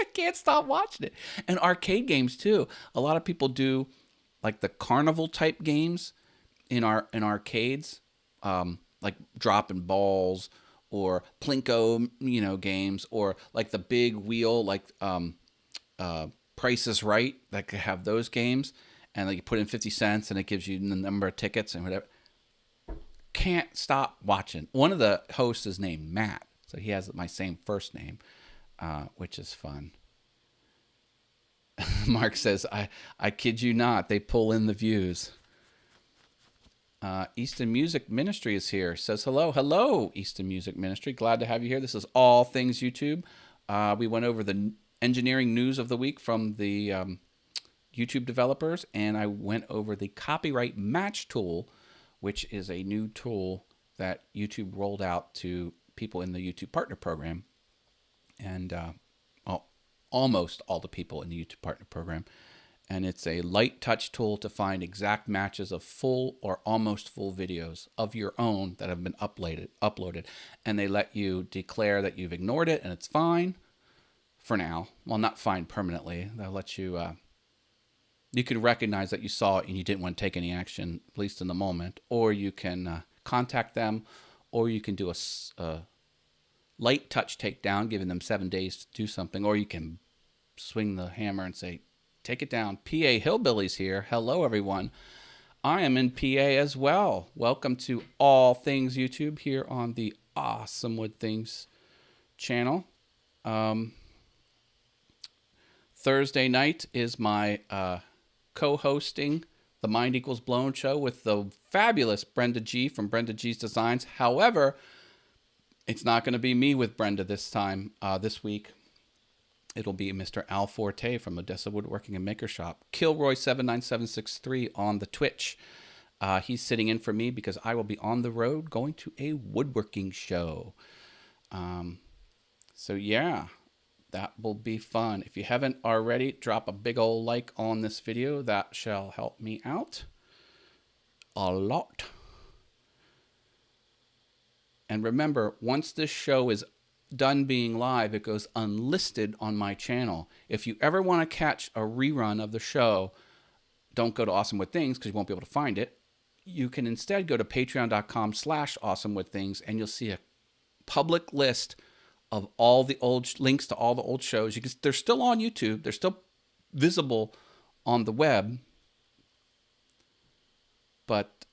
Speaker 1: I can't stop watching it. And arcade games too. A lot of people do like the carnival type games in arcades, like dropping balls or plinko, games, or like the big wheel, like Price is Right. That could have those games, and like you put in 50 cents and it gives you the number of tickets and whatever. Can't stop watching. One of the hosts is named Matt, so he has my same first name, which is fun. Mark says, I kid you not, they pull in the views. Easton Music Ministry is here. Says hello, Easton Music Ministry. Glad to have you here. This is All Things YouTube. We went over the engineering news of the week from the YouTube developers, and I went over the copyright match tool, which is a new tool that YouTube rolled out to people in the YouTube Partner Program, and almost all the people in the YouTube Partner Program. And it's a light touch tool to find exact matches of full or almost full videos of your own that have been uploaded. And they let you declare that you've ignored it and it's fine for now. Well, not fine permanently. They'll let you, you can recognize that you saw it and you didn't want to take any action, at least in the moment. Or you can contact them, or you can do a light touch takedown, giving them 7 days to do something. Or you can swing the hammer and say, take it down. PA Hillbillies here. Hello, everyone. I am in PA as well. Welcome to All Things YouTube here on the Awesome Wood Things channel. Thursday night is my co-hosting the Mind Equals Blown show with the fabulous Brenda G from Brenda G's Designs. However, it's not going to be me with Brenda this time, this week. It'll be Mr. Al Forte from Odessa Woodworking and Maker Shop. Kilroy79763 on the Twitch. He's sitting in for me because I will be on the road going to a woodworking show. So yeah, that will be fun. If you haven't already, drop a big old like on this video. That shall help me out a lot. And remember, once this show is done being live, it goes unlisted on my channel. If you ever want to catch a rerun of the show, don't go to Awesome Wood Things because you won't be able to find it. You can instead go to patreon.com/awesomewoodthings, and you'll see a public list of all the old links to all the old shows. They're still on YouTube. They're still visible on the web. But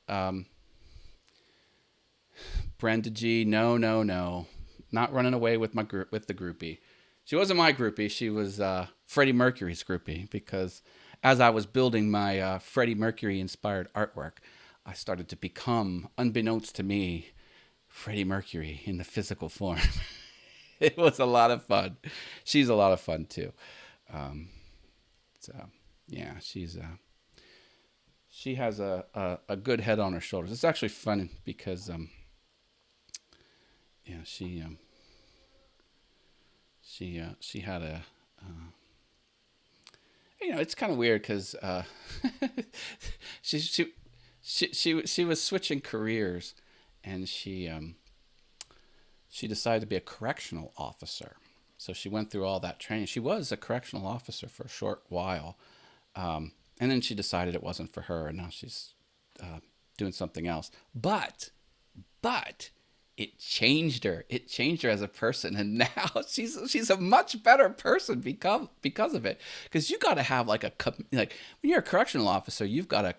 Speaker 1: Brenda G, no. Not running away with the groupie. She wasn't my groupie. She was Freddie Mercury's groupie, because as I was building my Freddie Mercury inspired artwork, I started to become, unbeknownst to me, Freddie Mercury in the physical form. It was a lot of fun. She's a lot of fun too. So yeah, she has a good head on her shoulders. It's actually fun because yeah, she had a, it's kind of weird because she was switching careers, and she decided to be a correctional officer. So she went through all that training. She was a correctional officer for a short while, and then she decided it wasn't for her, and now she's doing something else. But it changed her. It changed her as a person, and now she's a much better person because of it. Because you got to have like when you're a correctional officer, you've got to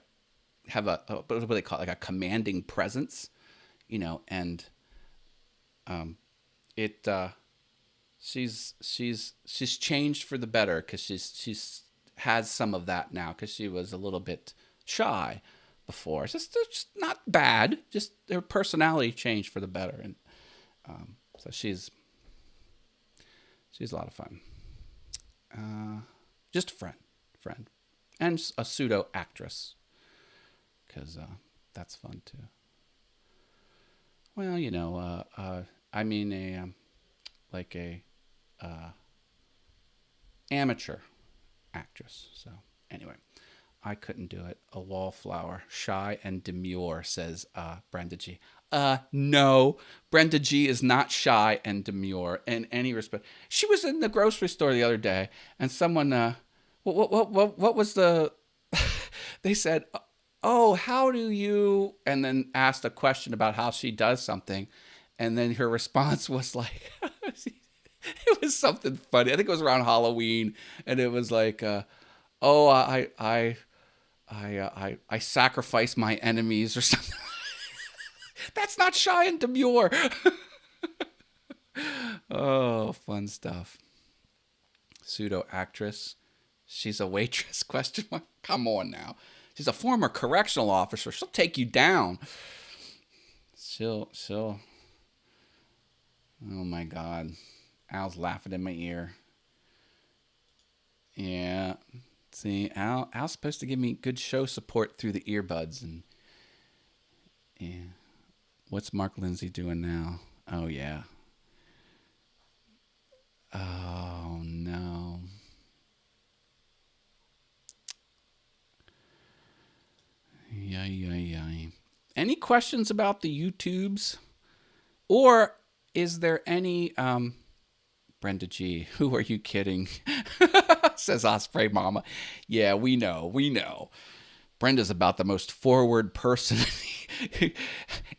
Speaker 1: have what do they call it? Like a commanding presence, and it she's changed for the better, because she's has some of that now, because she was a little bit shy before. It's just not bad, just her personality changed for the better, and so she's a lot of fun. Just a friend, and a pseudo actress, because that's fun too. Well, I mean like a amateur actress. So anyway, I couldn't do it. A wallflower, shy and demure, says Brenda G. No, Brenda G is not shy and demure in any respect. She was in the grocery store the other day, and someone, what was the? They said, "Oh, how do you?" And then asked a question about how she does something, and then her response was like, it was something funny. I think it was around Halloween, and it was like, "Oh, I sacrifice my enemies," or something. That's not shy and demure. Oh, fun stuff. Pseudo actress. She's a waitress? Question mark. Come on now. She's a former correctional officer. She'll take you down. She'll. Oh my God. Al's laughing in my ear. Yeah. See, Al's supposed to give me good show support through the earbuds, and yeah. What's Mark Lindsay doing now? Oh yeah. Oh no. Yay. Any questions about the YouTubes? Or is there any Brenda G, who are you kidding? Says Osprey Mama. Yeah, we know. Brenda's about the most forward person.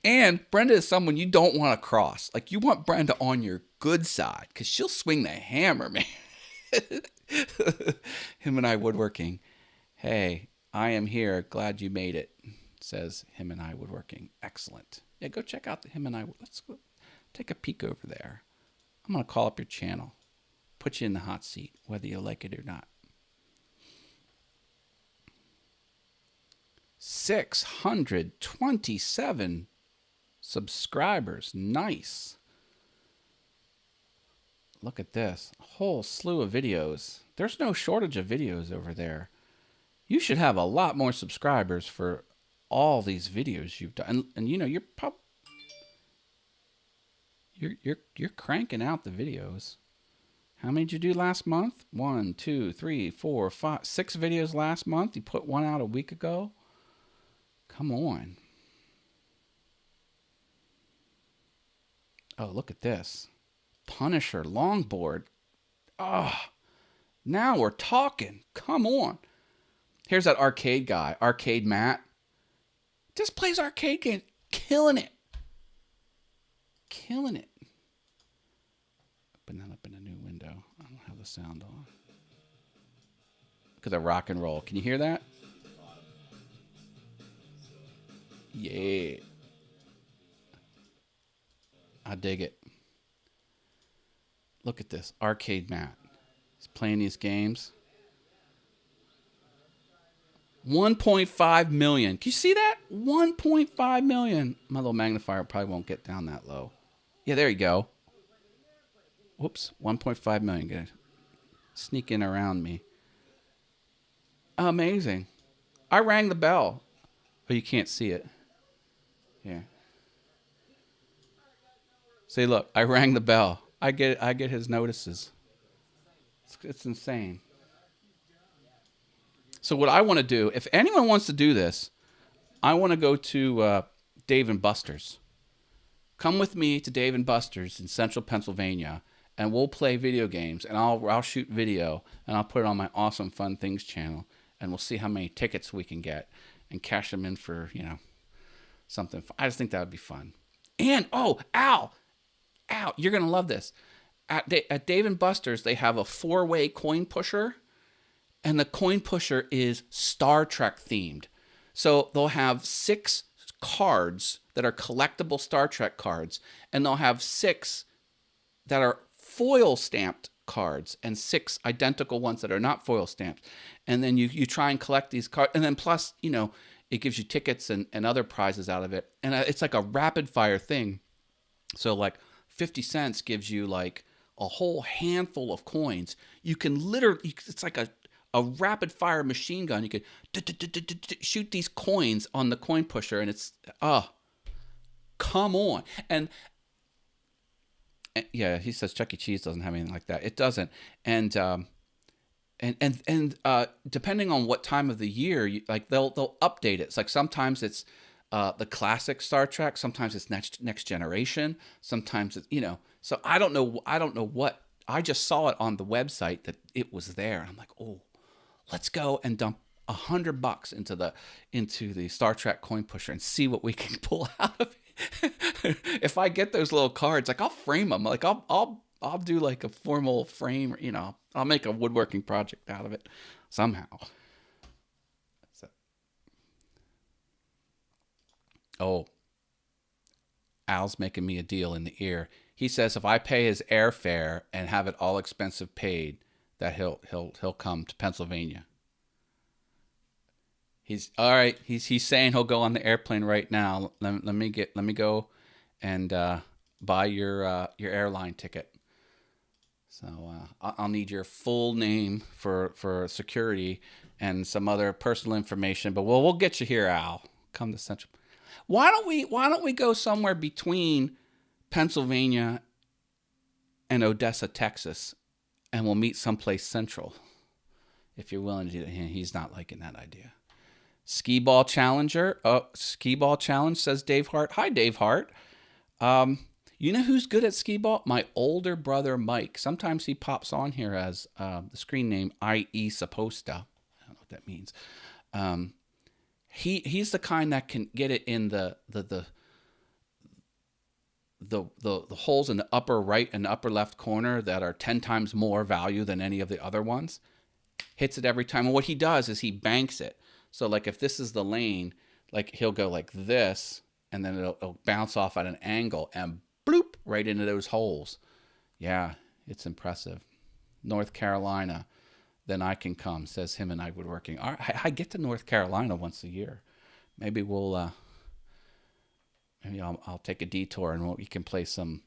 Speaker 1: And Brenda is someone you don't want to cross. Like, you want Brenda on your good side, because she'll swing the hammer, man. Him and I Woodworking. Hey, I am here. Glad you made it, says Him and I Woodworking. Excellent. Yeah, go check out the Him and I. Let's go take a peek over there. I'm going to call up your channel. Put you in the hot seat, whether you like it or not. 627 subscribers. Nice. Look at this. A whole slew of videos. There's no shortage of videos over there. You should have a lot more subscribers for all these videos you've done. And you're you're cranking out the videos. How many did you do last month? 1, 2, 3, 4, 5, 6 videos last month. You put one out a week ago. Come on. Oh, look at this. Punisher longboard. Oh, now we're talking. Come on. Here's that arcade guy, Arcade Matt. Just plays arcade games. Killing it. Open that up in a new window. I don't have the sound on. Because of rock and roll. Can you hear that? Yeah. I dig it. Look at this. Arcade Matt. He's playing these games. 1.5 million. Can you see that? 1.5 million. My little magnifier probably won't get down that low. Yeah, there you go. Whoops. 1.5 million. Good. Sneaking around me. Amazing. I rang the bell. Oh, you can't see it. Here. See, look. I rang the bell. I get his notices. It's insane. So what I want to do, if anyone wants to do this, I want to go to Dave & Buster's. Come with me to Dave & Buster's in central Pennsylvania, and we'll play video games, and I'll shoot video, and I'll put it on my Awesome Fun Things channel, and we'll see how many tickets we can get and cash them in for, something. I just think that would be fun. And, Al, you're going to love this. At Dave & Buster's, they have a 4-way coin pusher, and the coin pusher is Star Trek themed. So they'll have 6 cards that are collectible Star Trek cards, and they'll have 6 that are foil stamped cards and 6 identical ones that are not foil stamped. And then you try and collect these cards. And then plus, it gives you tickets and other prizes out of it. And it's like a rapid fire thing. So like 50 cents gives you like a whole handful of coins. You can literally, it's like a rapid fire machine gun. You could shoot these coins on the coin pusher, and it's, come on. And yeah, he says Chuck E. Cheese doesn't have anything like that. It doesn't. And depending on what time of the year, they'll update it. It's like sometimes it's the classic Star Trek, sometimes it's next generation, sometimes it's, so I don't know what. I just saw it on the website that it was there. I'm like, oh, let's go and dump $100 into the Star Trek coin pusher and see what we can pull out of it. If I get those little cards, like I'll frame them. Like I'll do like a formal frame. I'll make a woodworking project out of it somehow. So. Oh, Al's making me a deal in the ear. He says if I pay his airfare and have it all expensive paid, that he'll come to Pennsylvania. He's all right. He's saying he'll go on the airplane right now. Let me go and buy your airline ticket. So I'll need your full name for security and some other personal information. But we'll get you here, Al. Come to Central. Why don't we go somewhere between Pennsylvania and Odessa, Texas, and we'll meet someplace central. If you're willing to do that. He's not liking that idea. Skee ball challenger. Oh, skee ball challenge, says Dave Hart. Hi, Dave Hart. You know who's good at skee ball? My older brother, Mike. Sometimes he pops on here as the screen name I.E. Supposta. I don't know what that means. He's the kind that can get it in the holes in the upper right and upper left corner that are 10 times more value than any of the other ones. Hits it every time. And what he does is he banks it. So like if this is the lane, like he'll go like this, and then it'll bounce off at an angle and bloop right into those holes. Yeah, it's impressive. North Carolina, then I can come, says him and I woodworking. All right, I get to North Carolina once a year. Maybe I'll take a detour and we can play some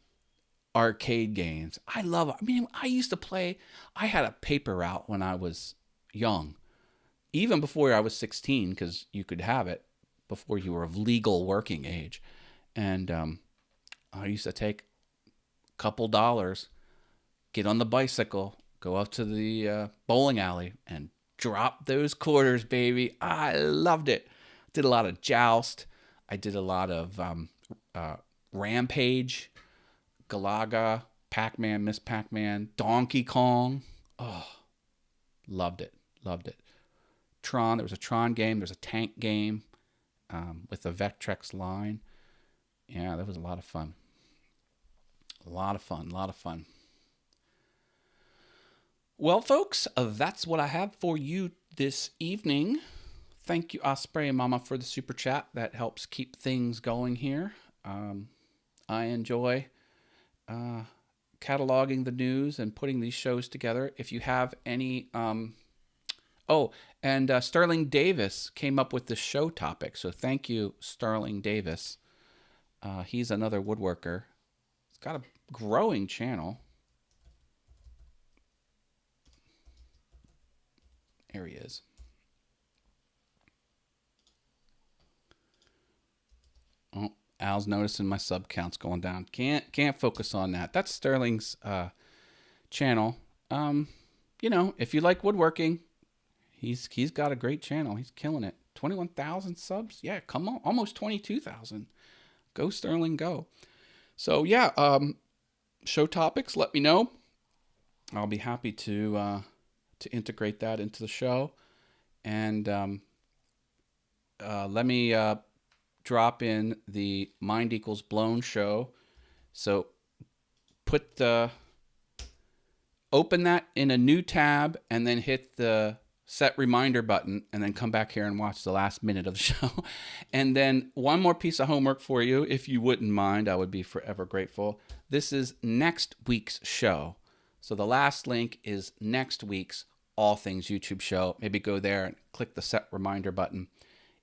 Speaker 1: arcade games. I used to play. I had a paper route when I was young, even before I was 16, because you could have it before you were of legal working age. And I used to take a couple dollars, get on the bicycle, go up to the bowling alley, and drop those quarters, baby. I loved it. Did a lot of Joust. I did a lot of Rampage, Galaga, Pac-Man, Miss Pac-Man, Donkey Kong. Oh, loved it. Tron. There was a Tron game. There's a tank game with the Vectrex line. Yeah, that was a lot of fun. A lot of fun. Well, folks, that's what I have for you this evening. Thank you, Osprey and Mama, for the super chat. That helps keep things going here. I enjoy cataloging the news and putting these shows together. If you have any... Sterling Davis came up with the show topic. So thank you, Sterling Davis. He's another woodworker. He's got a growing channel. There he is. Oh, Al's noticing my sub count's going down. Can't focus on that. That's Sterling's channel. If you like woodworking, he's got a great channel. He's killing it. 21,000 subs. Yeah, come on, almost 22,000. Go Sterling, go. So yeah, show topics. Let me know. I'll be happy to integrate that into the show, and let me drop in the Mind Equals Blown show. So open that in a new tab, and then hit the set reminder button, and then come back here and watch the last minute of the show. And then one more piece of homework for you, if you wouldn't mind. I would be forever grateful. This is next week's show. So the last link is next week's All Things YouTube show. Maybe go there and click the set reminder button.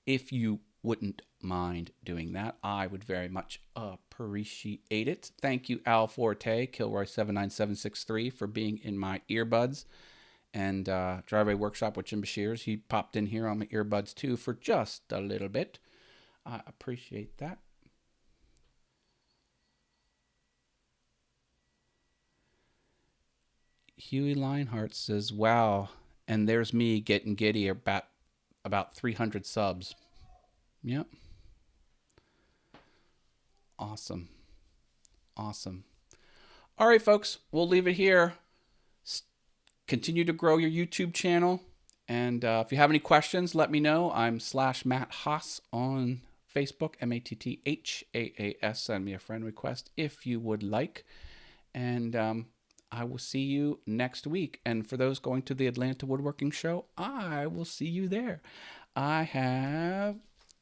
Speaker 1: If you wouldn't mind doing that, I would very much appreciate it. Thank you, Al Forte, Kilroy79763, for being in my earbuds. And Driveway Workshop with Jim Bashirs, he popped in here on my earbuds too for just a little bit. I appreciate that. Huey Lionheart says, wow, and there's me getting giddy about 300 subs. Yep. Awesome. Awesome. All right, folks, we'll leave it here. Continue to grow your YouTube channel. And if you have any questions, let me know. I'm /Matt Haas on Facebook, MattHaas. Send me a friend request if you would like. And I will see you next week. And for those going to the Atlanta Woodworking Show, I will see you there. I have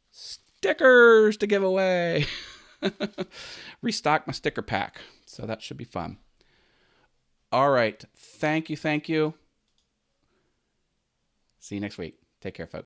Speaker 1: stickers to give away. Restock my sticker pack. So that should be fun. All right. Thank you. See you next week. Take care, folks.